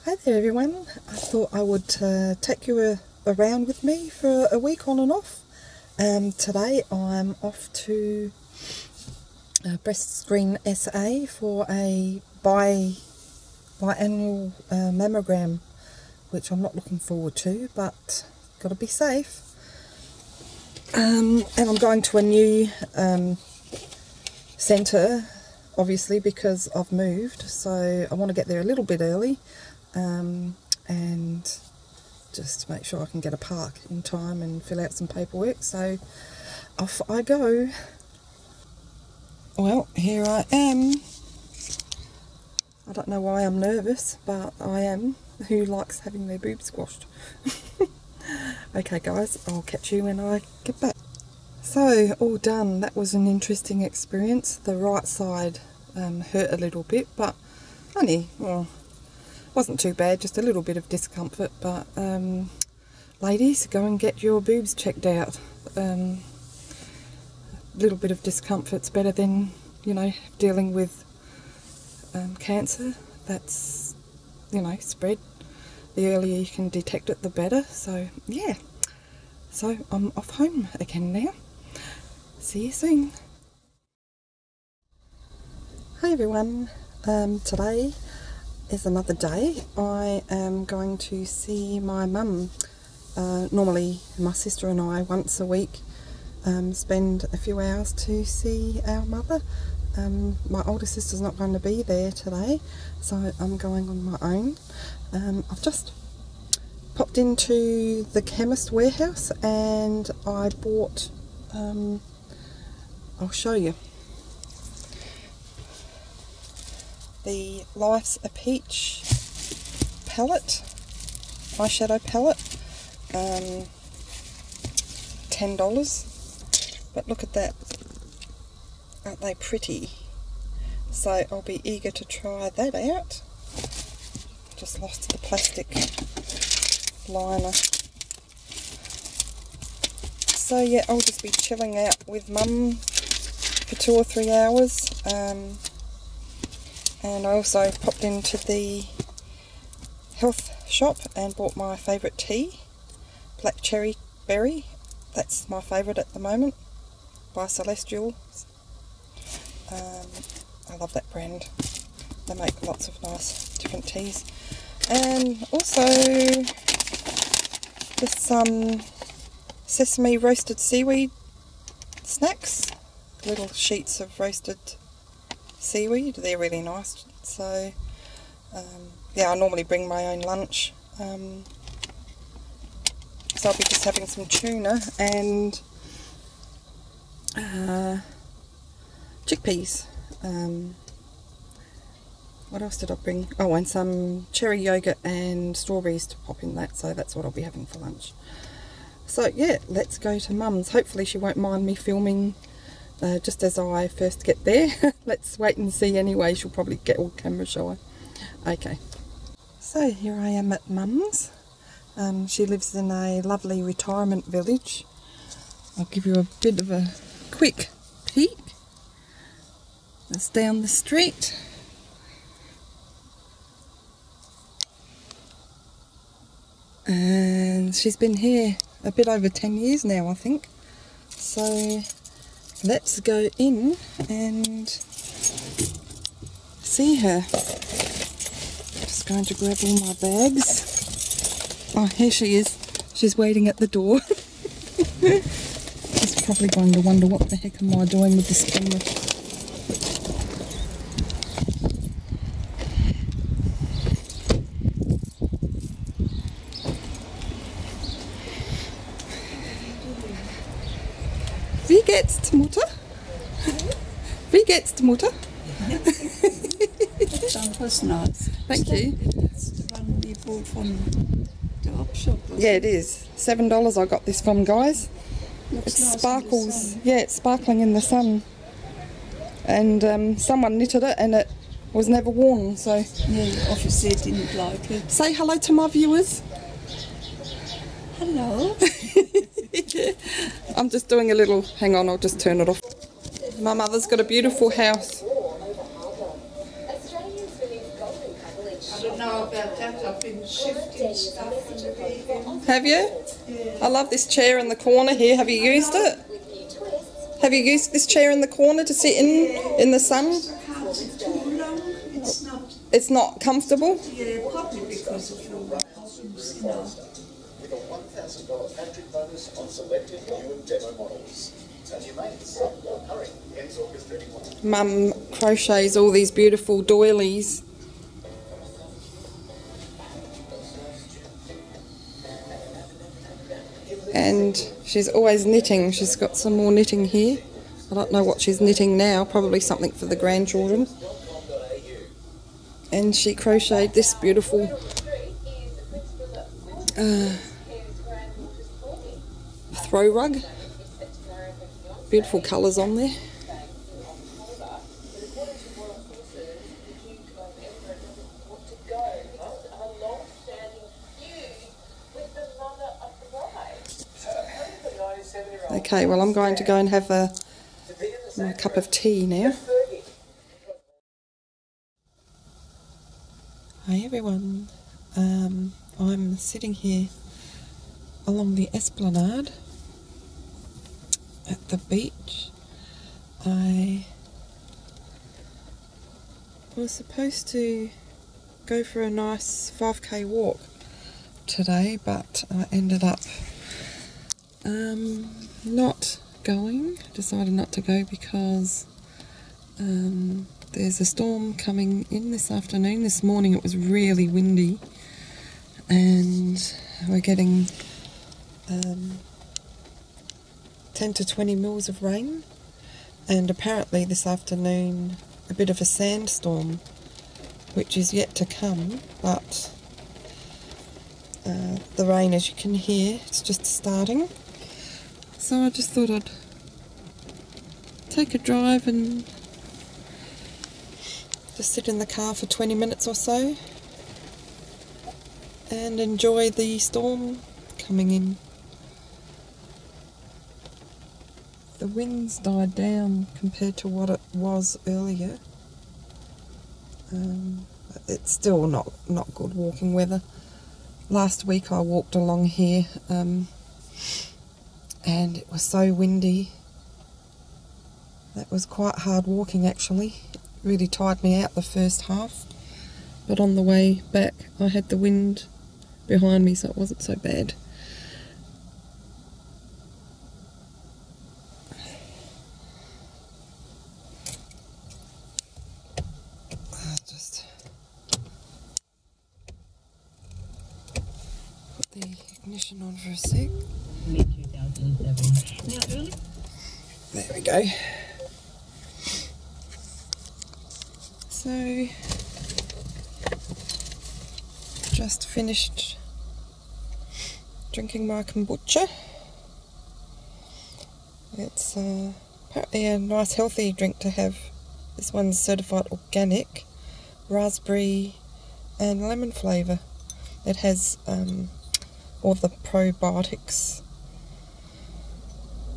Hi there everyone, I thought I would take you around with me for a week on and off. Today I'm off to Breast Screen SA for a biannual mammogram, which I'm not looking forward to, but got to be safe. And I'm going to a new centre, obviously, because I've moved, so I want to get there a little bit early and just make sure I can get a park in time and fill out some paperwork. So off I go. Well, here I am. I don't know why I'm nervous, but I am. Who likes having their boobs squashed? Okay guys, I'll catch you when I get back. So, all done. That was an interesting experience. The right side hurt a little bit, but only, well, wasn't too bad, just a little bit of discomfort. But ladies, go and get your boobs checked out. A little bit of discomfort's better than, you know, dealing with cancer that's, you know, spread. The earlier you can detect it, the better. So yeah, so I'm off home again now. See you soon. Hi everyone, today is another day. I am going to see my mum. Normally my sister and I once a week spend a few hours to see our mother. My older sister's not going to be there today, so I'm going on my own. I've just popped into the chemist warehouse and I bought, I'll show you, the Life's a Peach palette, eyeshadow palette, $10, but look at that, aren't they pretty? So I'll be eager to try that out. Just lost the plastic liner. So yeah, I'll just be chilling out with mum for 2 or 3 hours. And I also popped into the health shop and bought my favourite tea, black cherry berry. That's my favourite at the moment, by Celestial. I love that brand. They make lots of nice different teas. And also this sesame roasted seaweed snacks, little sheets of roasted seaweed. They're really nice. So yeah, I normally bring my own lunch, so I'll be just having some tuna and chickpeas. What else did I bring? Oh, and some cherry yogurt and strawberries to pop in that, so that's what I'll be having for lunch. So yeah, let's go to mum's. Hopefully she won't mind me filming just as I first get there. Let's wait and see anyway. She'll probably get all camera shy. Okay. So here I am at mum's. She lives in a lovely retirement village. I'll give you a bit of a quick peek. That's down the street. And she's been here a bit over 10 years now, I think. So let's go in and see her. Just going to grab all my bags. Oh, here she is. She's waiting at the door. She's probably going to wonder what the heck am I doing with this camera. Wie geht's, Mutter? Wie geht's, Mutter? That was nice. Thank you. It's the one we bought from the op shop. Yeah, it is. $7 I got this from, guys. Looks It nice sparkles. in the sun. Yeah, it's sparkling in the sun. And someone knitted it and it was never worn, so. Yeah, obviously didn't like it. Say hello to my viewers. Hello. I'm just doing a little, hang on, I'll just turn it off. My mother's got a beautiful house. I don't know about that. I've been shifting stuff in the vegan. Have you? Yeah. I love this chair in the corner here. Have you used it? Have you used this chair in the corner to sit in the sun? I can't sit too long. It's not comfortable? Yeah, probably because of your problems, you know. With a $1,000 Patrick bonus on selected new and demo models. Tell your mates. Hurry, ends August 31. Mum crochets all these beautiful doilies. And she's always knitting. She's got some more knitting here. I don't know what she's knitting now, probably something for the grandchildren. And she crocheted this beautiful throw rug. Beautiful colours on there. Okay, well I'm going to go and have my cup of tea now. Hi everyone, I'm sitting here along the esplanade at the beach. I was supposed to go for a nice 5k walk today, but I ended up not going. Decided not to go because there's a storm coming in this afternoon. This morning it was really windy and we're getting 10 to 20 mils of rain, and apparently this afternoon a bit of a sandstorm, which is yet to come, but the rain, as you can hear, it's just starting. So I just thought I'd take a drive and just sit in the car for 20 minutes or so and enjoy the storm coming in. The wind's died down compared to what it was earlier. It's still not good walking weather. Last week I walked along here and it was so windy. That was quite hard walking actually. It really tired me out the first half. But on the way back I had the wind behind me, so it wasn't so bad. I'll just put the ignition on for a sec. 2007. Now, early? There we go. So, just finished drinking my kombucha. It's apparently a nice healthy drink to have. This one's certified organic, raspberry and lemon flavour. It has all the probiotics,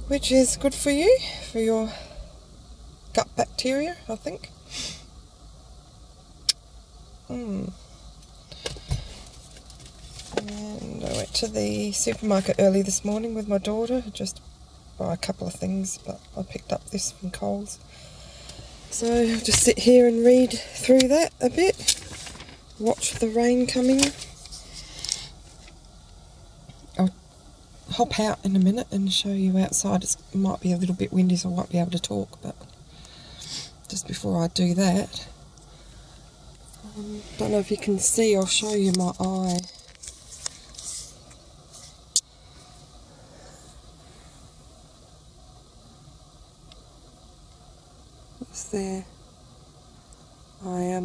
which is good for you, for your gut bacteria, I think. And I went to the supermarket early this morning with my daughter, just buy a couple of things, but I picked up this from Coles. So I'll just sit here and read through that a bit, watch the rain coming. I'll hop out in a minute and show you outside. It might be a little bit windy, so I won't be able to talk, but just before I do that, don't know if you can see, I'll show you my eye. What's there? I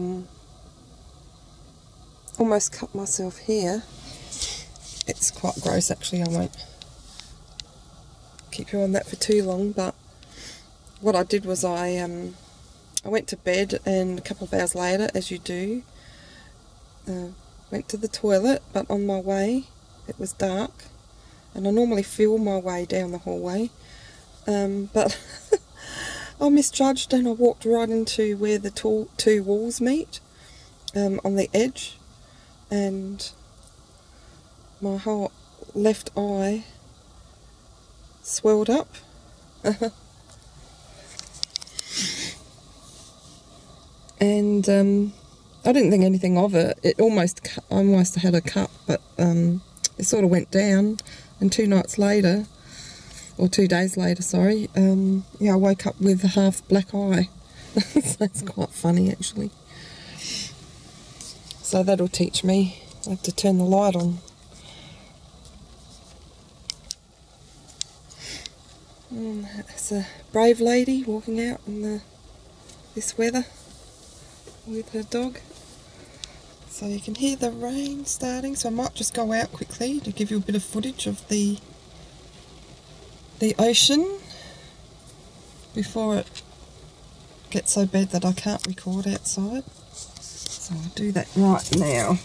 almost cut myself here. It's quite gross actually, I won't keep you on that for too long, but what I did was I went to bed, and a couple of hours later, as you do, went to the toilet, but on my way it was dark, and I normally feel my way down the hallway, but I misjudged and I walked right into where the two walls meet, on the edge, and my whole left eye swelled up. And I didn't think anything of it. It almost had a cut, but it sort of went down, and 2 nights later, or 2 days later, sorry, yeah, I woke up with a half black eye. So it's quite funny, actually. So that'll teach me. I have to turn the light on. It's a brave lady walking out in this weather with her dog. So you can hear the rain starting, so I might just go out quickly to give you a bit of footage of the ocean before it gets so bad that I can't record outside. So I'll do that right now.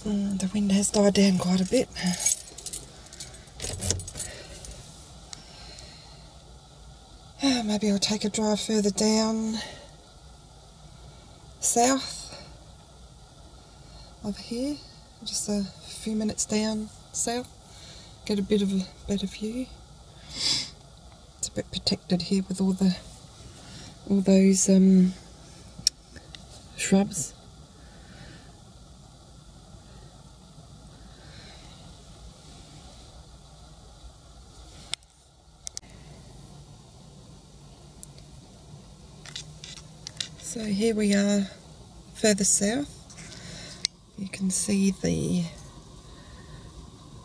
The wind has died down quite a bit. Maybe I'll take a drive further down south over here, just a few minutes down south, get a bit of a better view. It's a bit protected here with all those shrubs. So here we are further south. You can see the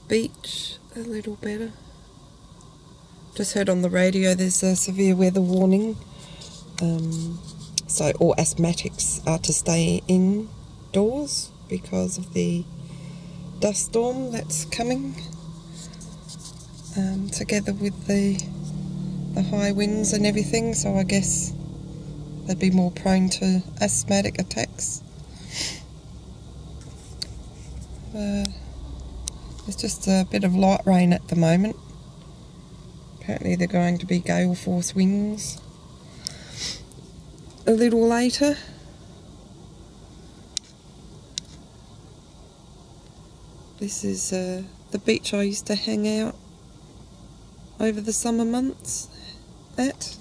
beach a little better. Just heard on the radio there's a severe weather warning. So all asthmatics are to stay indoors because of the dust storm that's coming. Together with the high winds and everything, so I guess they'd be more prone to asthmatic attacks. There's just a bit of light rain at the moment. Apparently they're going to be gale force winds a little later. This is the beach I used to hang out over the summer months at.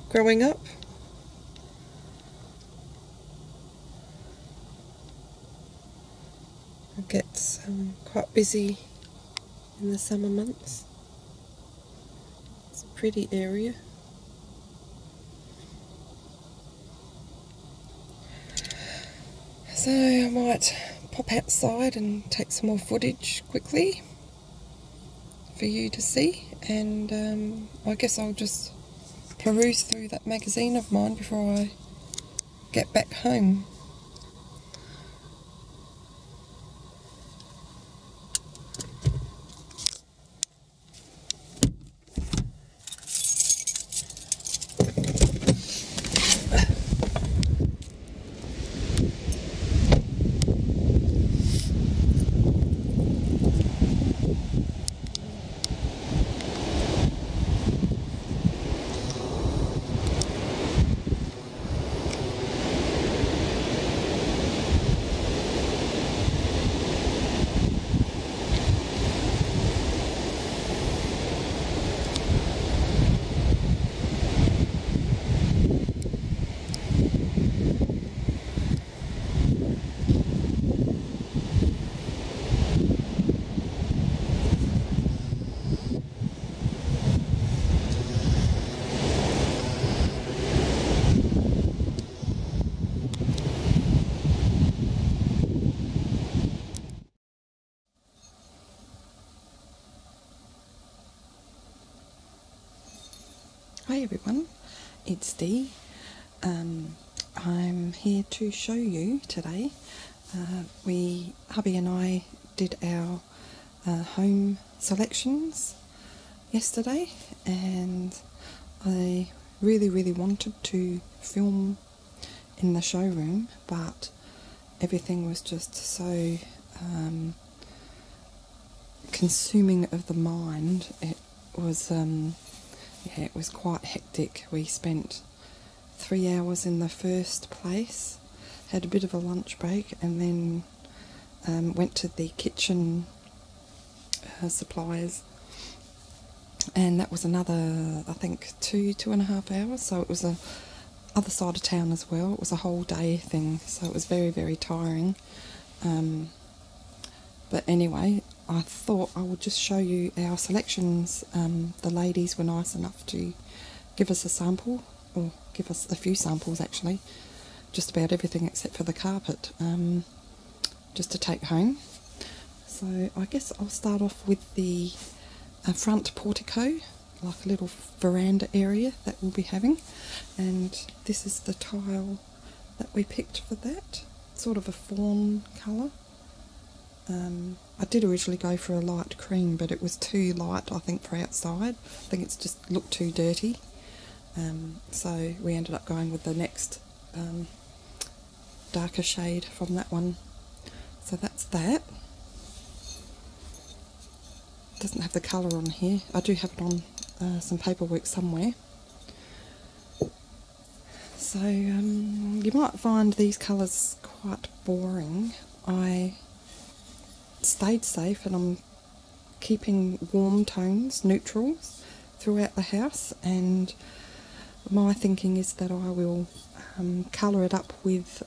Growing up. It gets quite busy in the summer months. It's a pretty area. So I might pop outside and take some more footage quickly for you to see, and I guess I'll just peruse through that magazine of mine before I get back home. Hi everyone, it's Dee. I'm here to show you today. Hubby and I did our home selections yesterday, and I really wanted to film in the showroom, but everything was just so consuming of the mind. It was yeah, it was quite hectic. We spent 3 hours in the first place, had a bit of a lunch break, and then went to the kitchen supplies, and that was another, I think, 2.5 hours. So it was a other side of town as well. It was a whole day thing, so it was very tiring. But anyway, I thought I would just show you our selections. The ladies were nice enough to give us a sample, or give us a few samples actually, just about everything except for the carpet, just to take home. So I guess I'll start off with the front portico, like a little veranda area that we'll be having, and this is the tile that we picked for that, sort of a fawn colour. I did originally go for a light cream, but it was too light, I think, for outside. I think it's just looked too dirty. So we ended up going with the next darker shade from that one. So that's that. Doesn't have the colour on here. I do have it on some paperwork somewhere. So you might find these colours quite boring. I stayed safe, and I'm keeping warm tones, neutrals, throughout the house, and my thinking is that I will colour it up with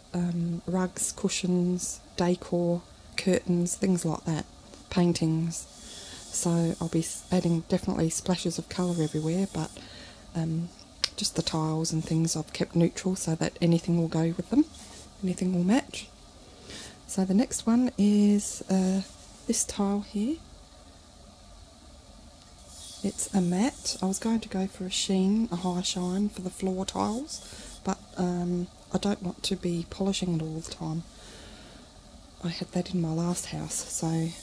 rugs, cushions, decor, curtains, things like that, paintings. So I'll be adding definitely splashes of colour everywhere, but just the tiles and things I've kept neutral so that anything will go with them, anything will match. So the next one is this tile here. It's a matte. I was going to go for a sheen, a high shine for the floor tiles, but I don't want to be polishing it all the time. I had that in my last house, so I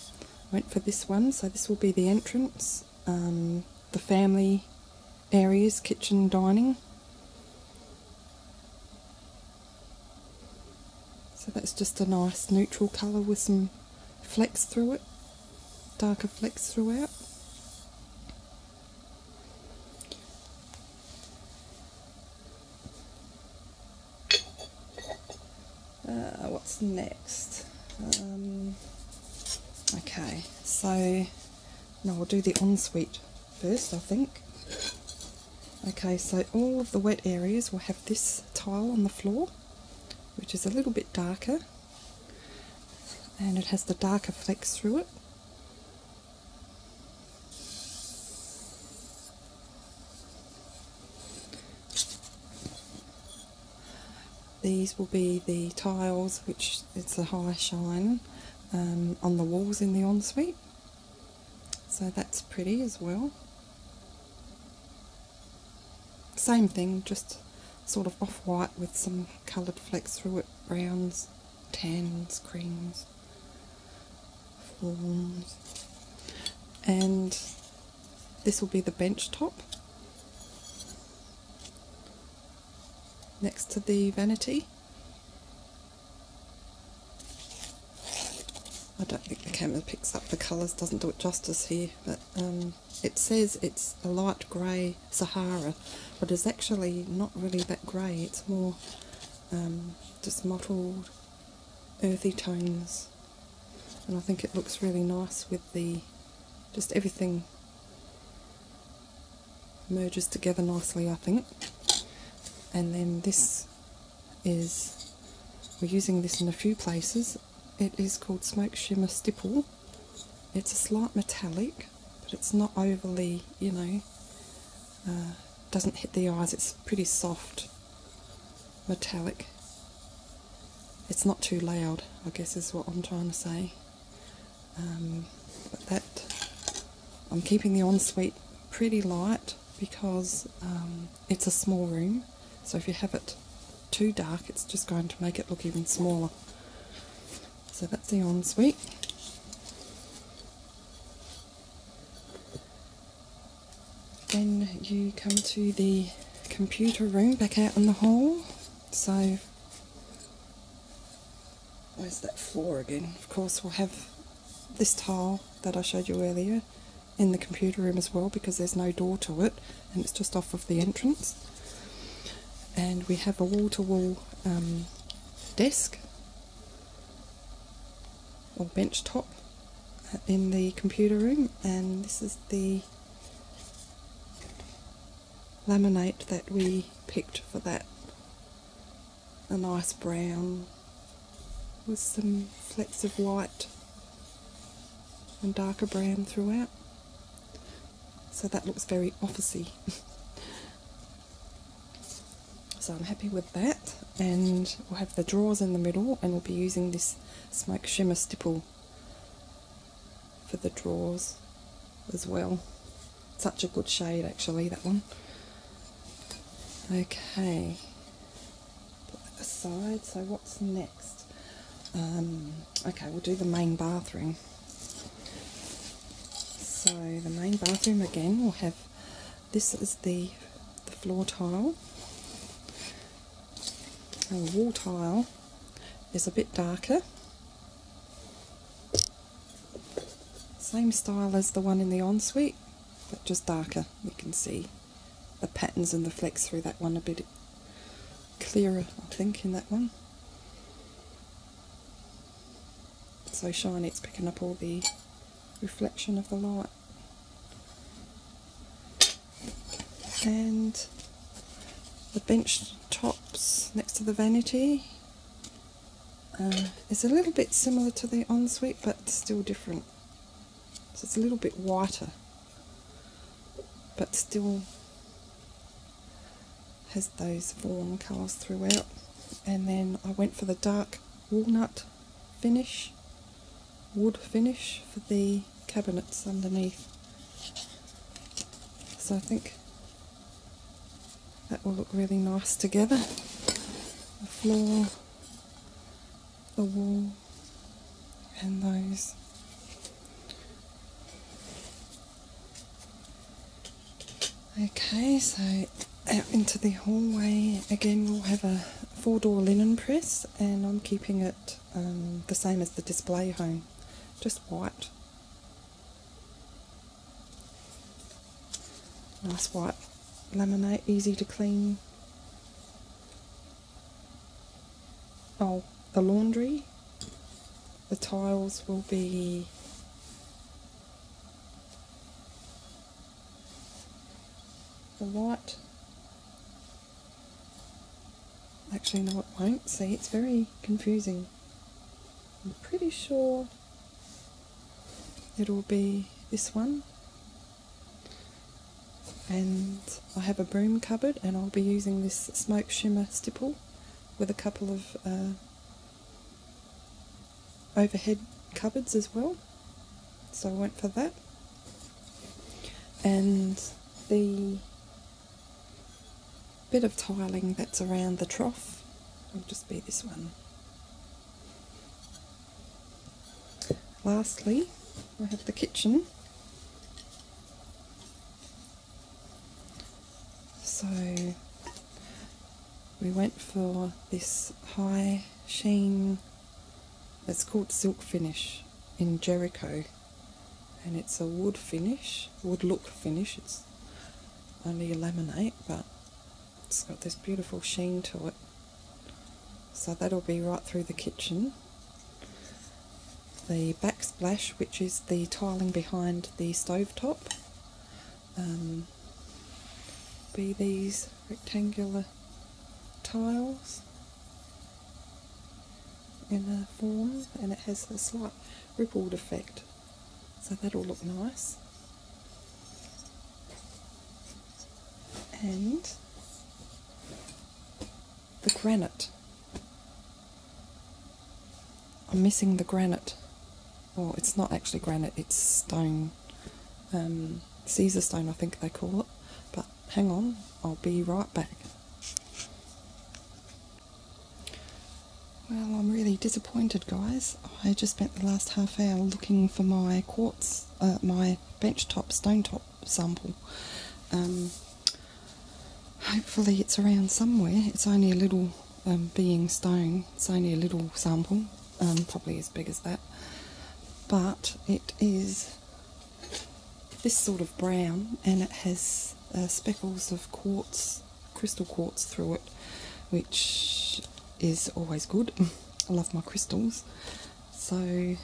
went for this one. So this will be the entrance, the family areas, kitchen, dining. So that's just a nice neutral colour with some flecks through it, darker flecks throughout. What's next? Okay, so no, we'll do the ensuite first, I think. Okay, so all of the wet areas will have this tile on the floor, which is a little bit darker, and it has the darker flecks through it. These will be the tiles, which it's a high shine on the walls in the ensuite, so that's pretty as well. Same thing, just sort of off-white with some coloured flecks through it, browns, tans, creams, fawns. And this will be the bench top next to the vanity. I don't think the camera picks up the colours, doesn't do it justice here, but it says it's a light grey Sahara, but it's actually not really that grey. It's more just mottled, earthy tones, and I think it looks really nice with the, just everything merges together nicely, I think. And then this is, we're using this in a few places. It is called Smoke Shimmer Stipple. It's a slight metallic, but it's not overly, you know, doesn't hit the eyes. It's pretty soft metallic. It's not too loud, I guess is what I'm trying to say. But that, I'm keeping the ensuite pretty light because it's a small room, so if you have it too dark it's just going to make it look even smaller. So that's the ensuite. Then you come to the computer room back out in the hall. So where's that floor again? Of course we'll have this tile that I showed you earlier in the computer room as well, because there's no door to it and it's just off of the entrance. And we have a wall-to-wall desk or bench top in the computer room, and this is the laminate that we picked for that. A nice brown with some flecks of white and darker brown throughout. So that looks very officey. So I'm happy with that, and we'll have the drawers in the middle, and we'll be using this smoke shimmer stipple for the drawers as well. Such a good shade actually, that one. Okay, put that aside. So what's next? Okay, we'll do the main bathroom. So the main bathroom again, we'll have, this is the floor tile. And the wall tile is a bit darker. Same style as the one in the ensuite, but just darker. You can see the patterns and the flecks through that one a bit clearer, I think, in that one. So shiny, it's picking up all the reflection of the light. And the bench tops next to the vanity is a little bit similar to the ensuite, but still different. So it's a little bit whiter, but still has those fawn colours throughout. And then I went for the dark walnut finish, wood finish for the cabinets underneath. So I think that will look really nice together. The floor, the wall, and those. Okay, so out into the hallway again, we'll have a 4-door linen press, and I'm keeping it the same as the display home, just white. Nice white laminate, easy to clean. Oh, the laundry, the tiles will be the white. Actually no, it won't. See, it's very confusing. I'm pretty sure it'll be this one. And I have a broom cupboard, and I'll be using this smoke shimmer stipple with a couple of overhead cupboards as well. So I went for that. And the bit of tiling that's around the trough will just be this one. Lastly, I have the kitchen. So we went for this high sheen, it's called silk finish in Jericho, and it's a wood finish, wood look finish. It's only a laminate, but it's got this beautiful sheen to it. So that'll be right through the kitchen. The backsplash, which is the tiling behind the stovetop, be these rectangular tiles in a form, and it has a slight rippled effect, so that'll look nice. And the granite, I'm missing the granite. Well, it's not actually granite, it's stone, Caesar stone I think they call it, but hang on, I'll be right back. Well, I'm really disappointed, guys. I just spent the last half hour looking for my quartz, my bench top, stone top sample. Hopefully it's around somewhere. It's only a little, being stone, it's only a little sample, probably as big as that. But it is this sort of brown, and it has speckles of quartz, crystal quartz through it, which is always good. I love my crystals. So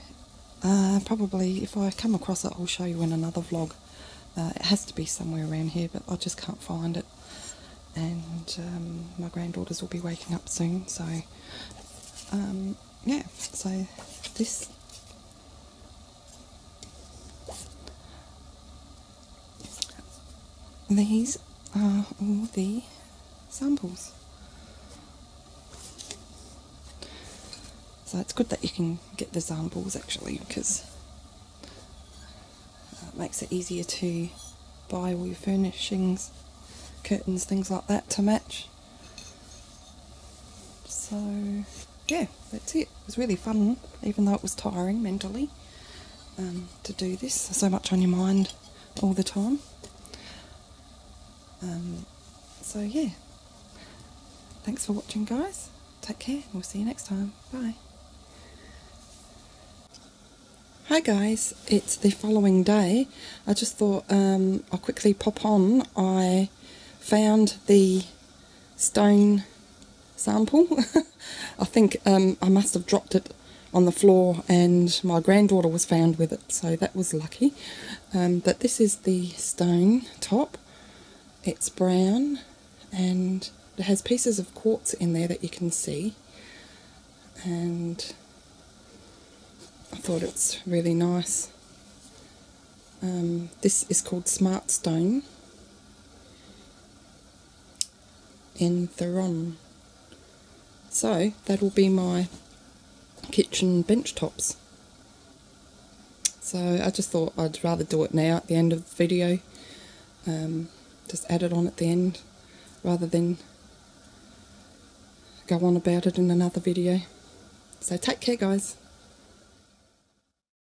probably if I come across it, I'll show you in another vlog. It has to be somewhere around here, but I just can't find it. And my granddaughters will be waking up soon, so yeah, so these are all the samples. So it's good that you can get the samples actually, because it makes it easier to buy all your furnishings, curtains, things like that to match. So yeah, that's it. It was really fun, even though it was tiring mentally to do this. So much on your mind all the time. So yeah, thanks for watching, guys. Take care. We'll see you next time. Bye. Hi guys, it's the following day. I just thought I'll quickly pop on. I found the stone sample. I think I must have dropped it on the floor and my granddaughter was found with it, so that was lucky. But this is the stone top. It's brown and it has pieces of quartz in there that you can see, and I thought it's really nice. This is called Smart Stone in Theron. So that'll be my kitchen bench tops. So I just thought I'd rather do it now at the end of the video. Just add it on at the end rather than go on about it in another video. So take care, guys.